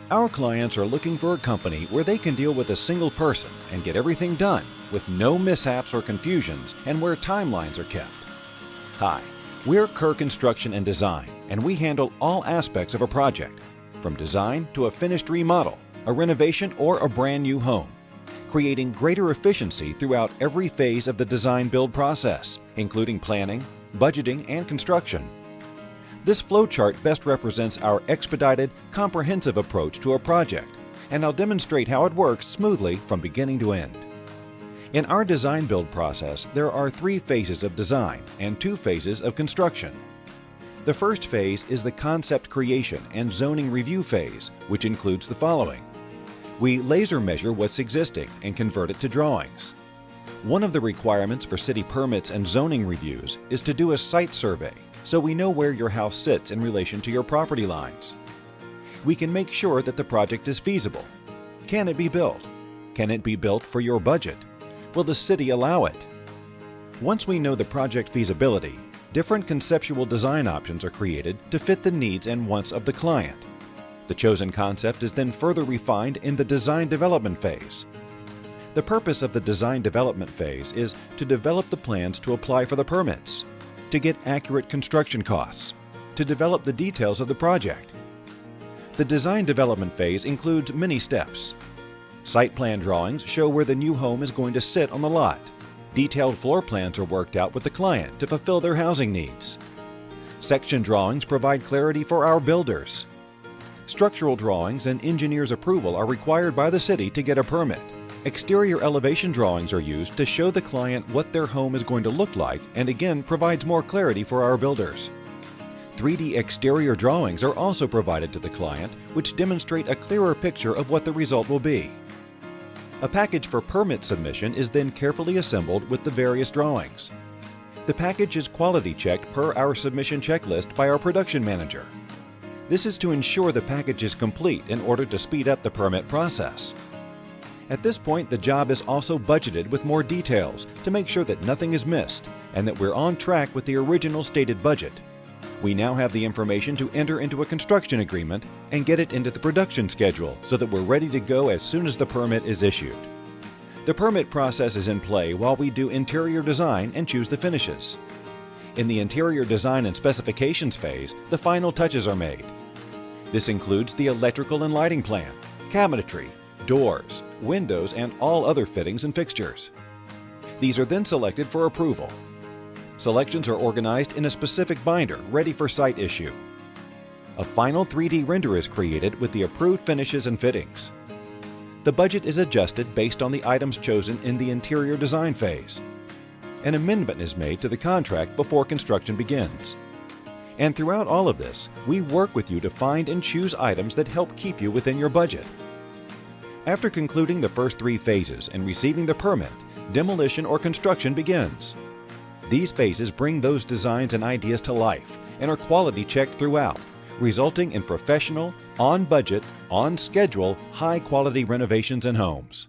Our clients are looking for a company where they can deal with a single person and get everything done with no mishaps or confusions and where timelines are kept. Hi, we're Kerr Construction and Design, and we handle all aspects of a project, from design to a finished remodel, a renovation, or a brand new home, creating greater efficiency throughout every phase of the design-build process, including planning, budgeting, and construction. This flowchart best represents our expedited, comprehensive approach to a project, and I'll demonstrate how it works smoothly from beginning to end. In our design-build process, there are 3 phases of design and 2 phases of construction. The first phase is the concept creation and zoning review phase, which includes the following. We laser measure what's existing and convert it to drawings. One of the requirements for city permits and zoning reviews is to do a site survey so we know where your house sits in relation to your property lines. We can make sure that the project is feasible. Can it be built? Can it be built for your budget? Will the city allow it? Once we know the project feasibility, different conceptual design options are created to fit the needs and wants of the client. The chosen concept is then further refined in the design development phase. The purpose of the design development phase is to develop the plans to apply for the permits, to get accurate construction costs, to develop the details of the project. The design development phase includes many steps. Site plan drawings show where the new home is going to sit on the lot. Detailed floor plans are worked out with the client to fulfill their housing needs. Section drawings provide clarity for our builders. Structural drawings and engineer's approval are required by the city to get a permit. Exterior elevation drawings are used to show the client what their home is going to look like and again provides more clarity for our builders. 3D exterior drawings are also provided to the client, which demonstrate a clearer picture of what the result will be. A package for permit submission is then carefully assembled with the various drawings. The package is quality checked per our submission checklist by our production manager. This is to ensure the package is complete in order to speed up the permit process. At this point, the job is also budgeted with more details to make sure that nothing is missed and that we're on track with the original stated budget. We now have the information to enter into a construction agreement and get it into the production schedule so that we're ready to go as soon as the permit is issued. The permit process is in play while we do interior design and choose the finishes. In the interior design and specifications phase, the final touches are made. This includes the electrical and lighting plan, cabinetry, doors, windows, and all other fittings and fixtures. These are then selected for approval. Selections are organized in a specific binder ready for site issue. A final 3D render is created with the approved finishes and fittings. The budget is adjusted based on the items chosen in the interior design phase. An amendment is made to the contract before construction begins. And throughout all of this, we work with you to find and choose items that help keep you within your budget. After concluding the first 3 phases and receiving the permit, demolition or construction begins. These phases bring those designs and ideas to life and are quality checked throughout, resulting in professional, on budget, on schedule, high quality renovations and homes.